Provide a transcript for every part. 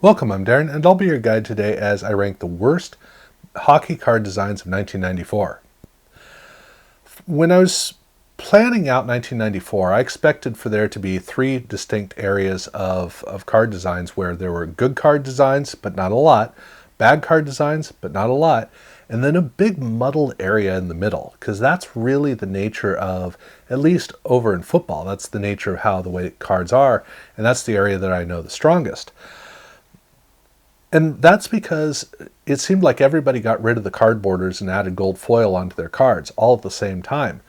Welcome, I'm Darren, and I'll be your guide today as I rank the worst hockey card designs of 1994. When I was planning out 1994, I expected for there to be three distinct areas of card designs where there were good card designs, but not a lot, bad card designs, but not a lot, and then a big muddled area in the middle, because that's really the nature of, at least over in football, that's the nature of how the way cards are, and that's the area that I know the strongest. And that's because it seemed like everybody got rid of the card borders and added gold foil onto their cards all at the same time.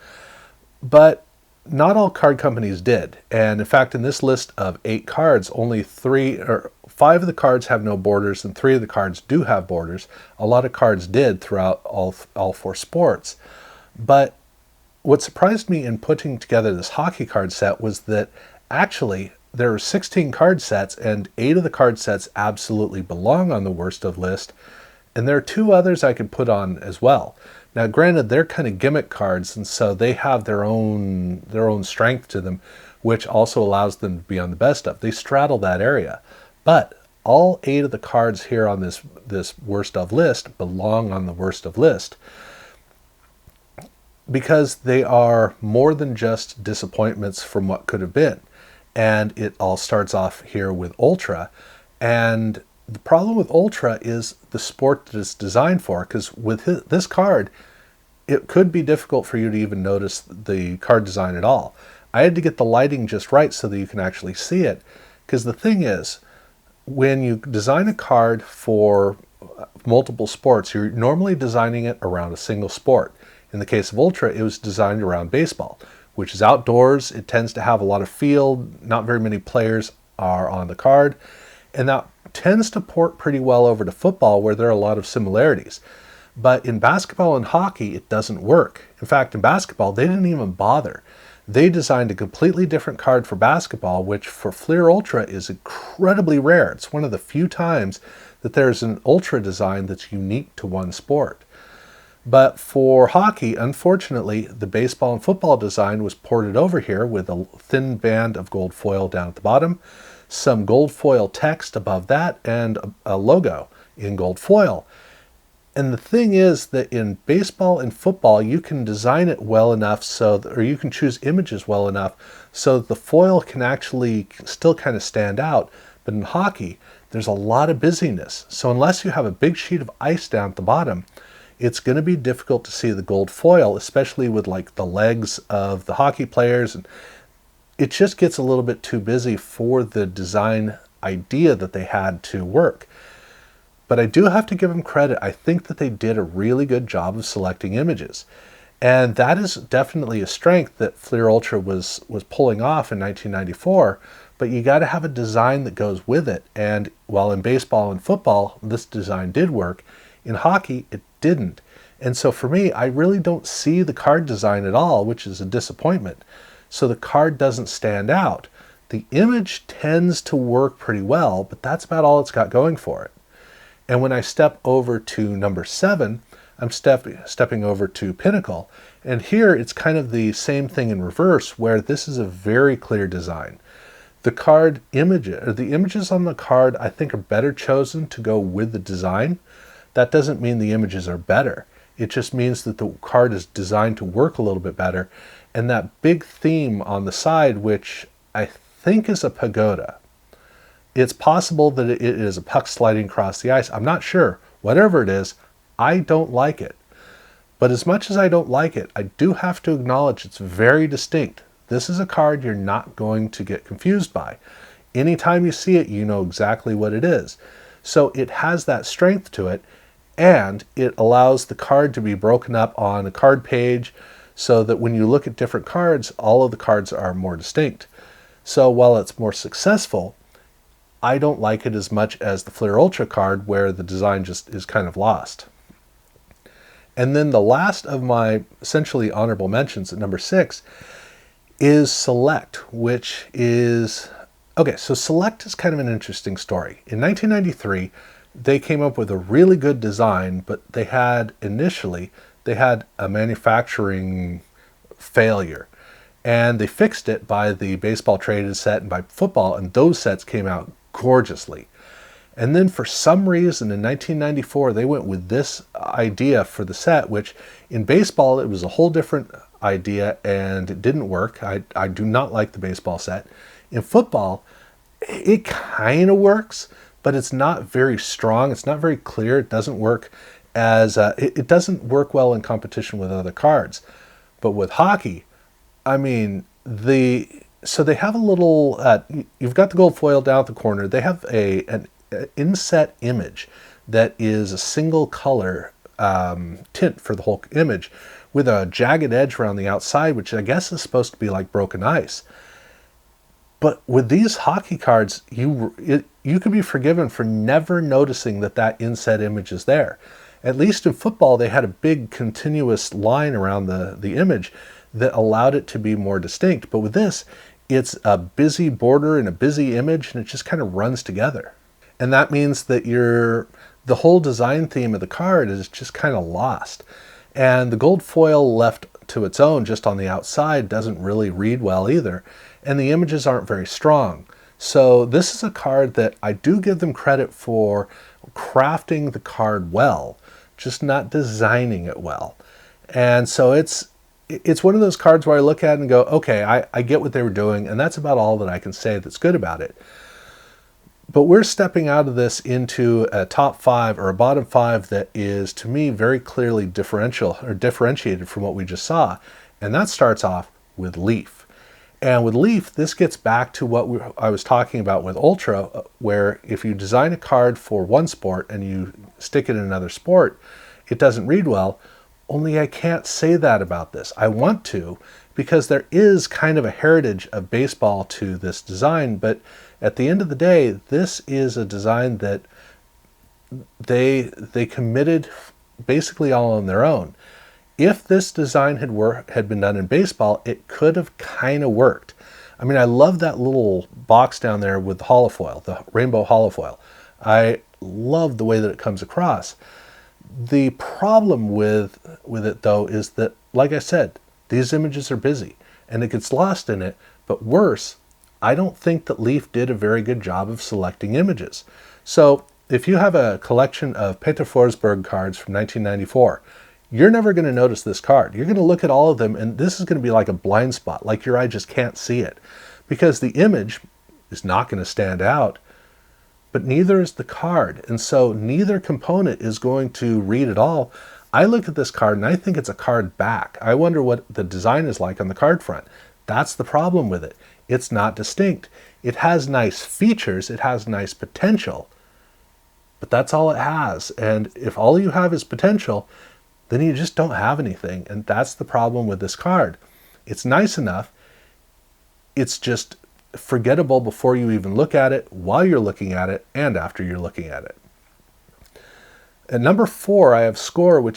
But not all card companies did. And in fact, in this list of 8 cards, only 5 of the cards have no borders and 3 of the cards do have borders. A lot of cards did throughout all 4 sports. But what surprised me in putting together this hockey card set was that actually there are 16 card sets, and 8 of the card sets absolutely belong on the worst of list, and there are 2 others I could put on as well. Now, granted, they're kind of gimmick cards, and so they have their own strength to them, which also allows them to be on the best of. They straddle that area, but all 8 of the cards here on this worst of list belong on the worst of list, because they are more than just disappointments from what could have been. And it all starts off here with Ultra. And the problem with Ultra is the sport that it's designed for, because with this card, it could be difficult for you to even notice the card design at all. I had to get the lighting just right so that you can actually see it, because the thing is, when you design a card for multiple sports, you're normally designing it around a single sport. In the case of Ultra, it was designed around baseball, which is outdoors. It tends to have a lot of field. Not very many players are on the card. And that tends to port pretty well over to football, where there are a lot of similarities. But in basketball and hockey, it doesn't work. In fact, in basketball, they didn't even bother. They designed a completely different card for basketball, which for Fleer Ultra is incredibly rare. It's one of the few times that there's an Ultra design that's unique to one sport. But for hockey, unfortunately, the baseball and football design was ported over here with a thin band of gold foil down at the bottom, some gold foil text above that, and a logo in gold foil. And the thing is that in baseball and football, you can design it well enough or you can choose images well enough so that the foil can actually still kind of stand out. But in hockey, there's a lot of busyness. So unless you have a big sheet of ice down at the bottom, it's going to be difficult to see the gold foil, especially with like the legs of the hockey players. And it just gets a little bit too busy for the design idea that they had to work. But I do have to give them credit. I think that they did a really good job of selecting images. And that is definitely a strength that Fleer Ultra was pulling off in 1994. But you got to have a design that goes with it. And while in baseball and football, this design did work, in hockey, it didn't. And so for me, I really don't see the card design at all, which is a disappointment. So the card doesn't stand out. The image tends to work pretty well, but that's about all it's got going for it. And when I step over to number 7, I'm stepping over to Pinnacle. And here it's kind of the same thing in reverse, where this is a very clear design. The images on the card, I think, are better chosen to go with the design. That doesn't mean the images are better. It just means that the card is designed to work a little bit better. And that big theme on the side, which I think is a pagoda. It's possible that it is a puck sliding across the ice. I'm not sure. Whatever it is, I don't like it. But as much as I don't like it, I do have to acknowledge it's very distinct. This is a card you're not going to get confused by. Anytime you see it, you know exactly what it is. So it has that strength to it. And it allows the card to be broken up on a card page so that when you look at different cards, all of the cards are more distinct. So while it's more successful, I don't like it as much as the Fleer Ultra card, where the design just is kind of lost. And then the last of my essentially honorable mentions at number 6 is Select, which is... Okay, so Select is kind of an interesting story. In 1993, they came up with a really good design, but they had a manufacturing failure. And they fixed it by the baseball traded set and by football, and those sets came out gorgeously. And then for some reason in 1994, they went with this idea for the set, which in baseball, it was a whole different idea and it didn't work. I do not like the baseball set. In football, it kind of works, but it's not very strong. It's not very clear. It doesn't work it doesn't work well in competition with other cards. But with hockey, I mean, so they have a little, you've got the gold foil down at the corner. They have an inset image that is a single color tint for the whole image with a jagged edge around the outside, which I guess is supposed to be like broken ice. But with these hockey cards, you could be forgiven for never noticing that inset image is there. At least in football, they had a big continuous line around the image that allowed it to be more distinct. But with this, it's a busy border and a busy image, and it just kind of runs together. And that means that the whole design theme of the card is just kind of lost. And the gold foil left to its own just on the outside doesn't really read well either. And the images aren't very strong. So this is a card that I do give them credit for crafting the card well, just not designing it well. And so it's one of those cards where I look at it and go, okay, I get what they were doing, and that's about all that I can say that's good about it. But we're stepping out of this into a top 5 or a bottom 5 that is, to me, very clearly differentiated from what we just saw. And that starts off with Leaf. And with Leaf, this gets back to what I was talking about with Ultra, where if you design a card for one sport and you stick it in another sport, it doesn't read well. Only I can't say that about this. I want to, because there is kind of a heritage of baseball to this design, but at the end of the day, this is a design that they committed basically all on their own. If this design had been done in baseball, it could have kind of worked. I mean, I love that little box down there with the holofoil, the rainbow holofoil. I love the way that it comes across. The problem with it, though, is that, like I said, these images are busy and it gets lost in it. But worse, I don't think that Leaf did a very good job of selecting images. So if you have a collection of Peter Forsberg cards from 1994, you're never going to notice this card. You're going to look at all of them, and this is going to be like a blind spot, like your eye just can't see it, because the image is not going to stand out, but neither is the card. And so neither component is going to read at all. I look at this card and I think it's a card back. I wonder what the design is like on the card front. That's the problem with it. It's not distinct. It has nice features. It has nice potential, but that's all it has. And if all you have is potential, then you just don't have anything. And that's the problem with this card. It's nice enough. It's just forgettable before you even look at it, while you're looking at it, and after you're looking at it. At number 4, I have Score,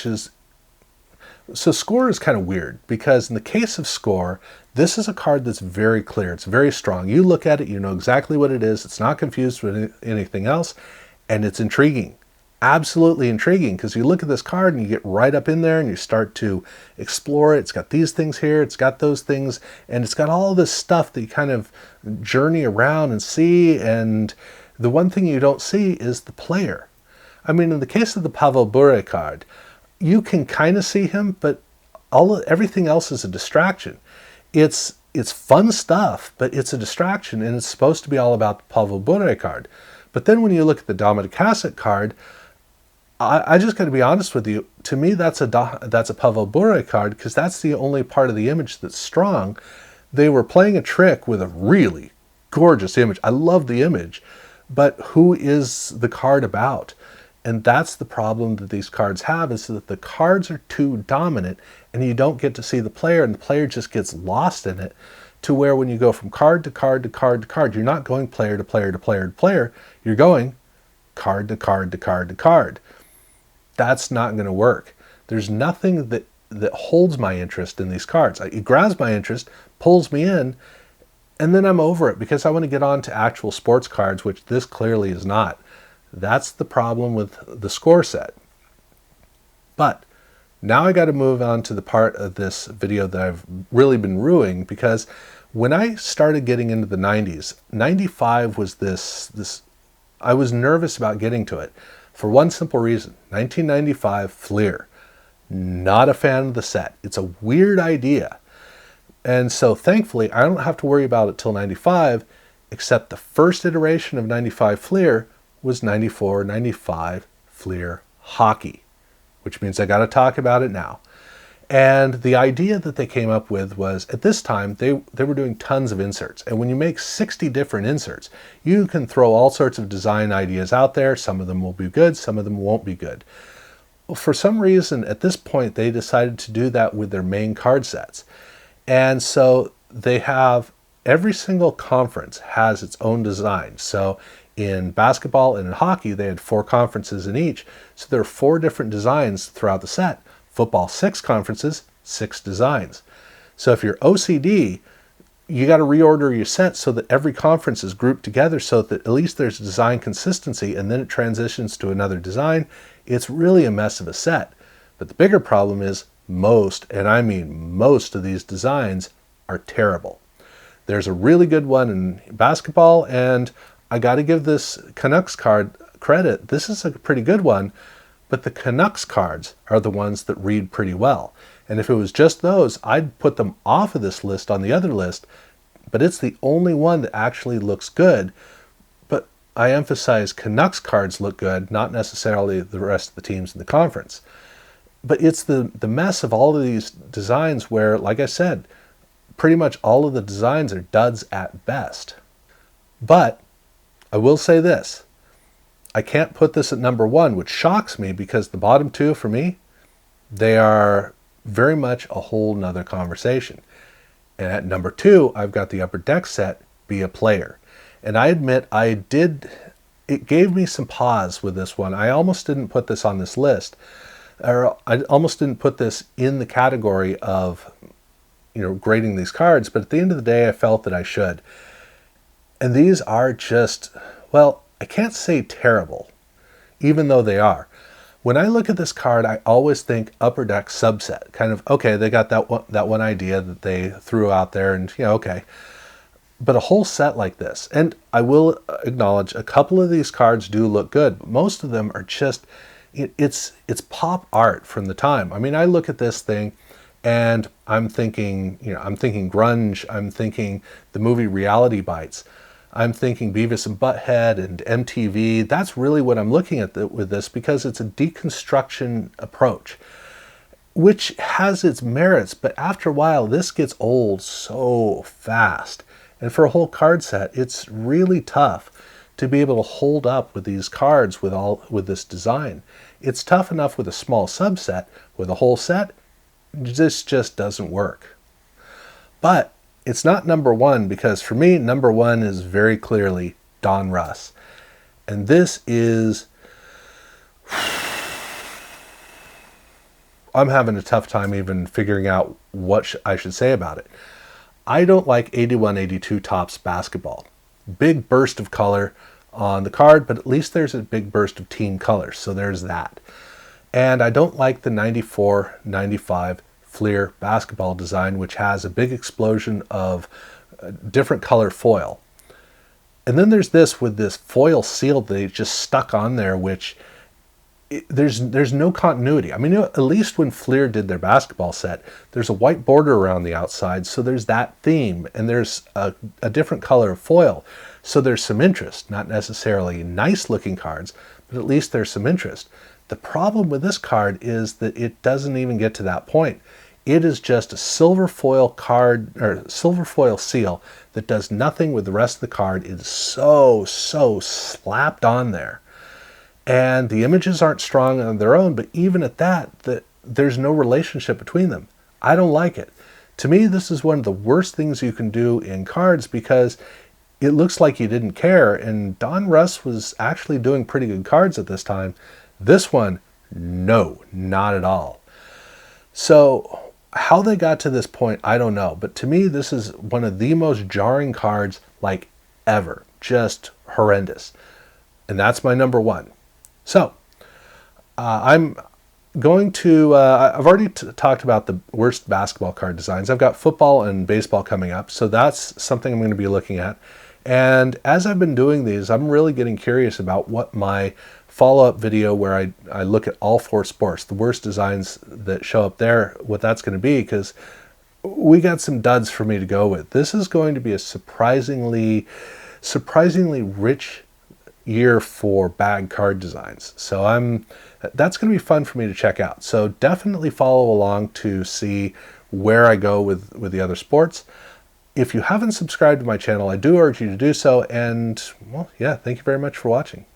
so Score is kind of weird, because in the case of Score, this is a card that's very clear. It's very strong. You look at it, you know exactly what it is. It's not confused with anything else, and it's intriguing. Absolutely intriguing, because you look at this card and you get right up in there and you start to explore it. It's got these things here, it's got those things, and it's got all this stuff that you kind of journey around and see. And the one thing you don't see is the player. I mean, in the case of the Pavel Bure card, you can kind of see him, but everything else is a distraction. It's fun stuff, but it's a distraction, and it's supposed to be all about the Pavel Bure card. But then when you look at the Dominik Hasek card, I just got to be honest with you. To me, that's a Pavel Bure card, because that's the only part of the image that's strong. They were playing a trick with a really gorgeous image. I love the image, but who is the card about? And that's the problem that these cards have, is that the cards are too dominant and you don't get to see the player, and the player just gets lost in it, to where when you go from card to card to card to card, you're not going player to player to player to player. You're going card to card to card to card. That's not going to work. There's nothing that holds my interest in these cards. It grabs my interest, pulls me in, and then I'm over it, because I want to get on to actual sports cards, which this clearly is not. That's the problem with the Score set. But now I got to move on to the part of this video that I've really been ruining, because when I started getting into the 90s, 95 was this I was nervous about getting to it for one simple reason. 1995 Fleer. Not a fan of the set. It's a weird idea. And so thankfully, I don't have to worry about it till 95, except the first iteration of 95 Fleer was 94, 95 Fleer Hockey, which means I got to talk about it now. And the idea that they came up with was, at this time, they were doing tons of inserts. And when you make 60 different inserts, you can throw all sorts of design ideas out there. Some of them will be good, some of them won't be good. Well, for some reason, at this point, they decided to do that with their main card sets. And so they have, every single conference has its own design. So in basketball and in hockey, they had 4 conferences in each. So there are 4 different designs throughout the set. Football, 6 conferences, 6 designs. So if you're OCD, you got to reorder your set so that every conference is grouped together so that at least there's design consistency, and then it transitions to another design. It's really a mess of a set. But the bigger problem is most, and I mean most, of these designs are terrible. There's a really good one in basketball, and I got to give this Canucks card credit. This is a pretty good one. But the Canucks cards are the ones that read pretty well. And if it was just those, I'd put them off of this list on the other list, but it's the only one that actually looks good. But I emphasize Canucks cards look good, not necessarily the rest of the teams in the conference. But it's the mess of all of these designs where, like I said, pretty much all of the designs are duds at best. But I will say this. I can't put this at number 1, which shocks me because the bottom 2 for me, they are very much a whole nother conversation. And at number 2, I've got the Upper Deck set, Be a Player. And I admit it gave me some pause with this one. I almost didn't put this on this list, or I almost didn't put this in the category of, grading these cards, but at the end of the day, I felt that I should. And these are just, well, I can't say terrible, even though they are. When I look at this card, I always think Upper Deck subset. Kind of, okay, they got that one idea that they threw out there, and okay. But a whole set like this, and I will acknowledge a couple of these cards do look good, but most of them are just, it's pop art from the time. I mean, I look at this thing, and I'm thinking grunge. I'm thinking the movie Reality Bites. I'm thinking Beavis and Butthead and MTV. That's really what I'm looking at with this, because it's a deconstruction approach, which has its merits, but after a while, this gets old so fast. And for a whole card set, it's really tough to be able to hold up with these cards with this design. It's tough enough with a small subset. With a whole set, this just doesn't work. But it's not number 1, because for me, number 1 is very clearly Don Russ. And this is, I'm having a tough time even figuring out what I should say about it. I don't like 81-82 Topps basketball. Big burst of color on the card, but at least there's a big burst of team colors, so there's that. And I don't like the 94-95 Fleer basketball design, which has a big explosion of different color foil. And then there's this with this foil seal that they just stuck on there, which there's no continuity. I mean, at least when Fleer did their basketball set, there's a white border around the outside, so there's that theme, and there's a different color of foil, so there's some interest. Not necessarily nice looking cards, but at least there's some interest. The problem with this card is that it doesn't even get to that point. It is just a silver foil card, or silver foil seal, that does nothing with the rest of the card. It is so slapped on there. And the images aren't strong on their own, but even at that, there's no relationship between them. I don't like it. To me, this is one of the worst things you can do in cards, because it looks like you didn't care, and Don Russ was actually doing pretty good cards at this time. This one, no, not at all. So how they got to this point, I don't know. But to me, this is one of the most jarring cards like ever. Just horrendous. And that's my number 1. So I'm going to, I've already talked about the worst basketball card designs. I've got football and baseball coming up. So that's something I'm going to be looking at. And as I've been doing these, I'm really getting curious about what my follow-up video where I look at all 4 sports, the worst designs that show up there, what that's going to be, because we got some duds for me to go with. This is going to be a surprisingly rich year for bag card designs. So that's going to be fun for me to check out. So definitely follow along to see where I go with the other sports. If you haven't subscribed to my channel, I do urge you to do so. And well, yeah, thank you very much for watching.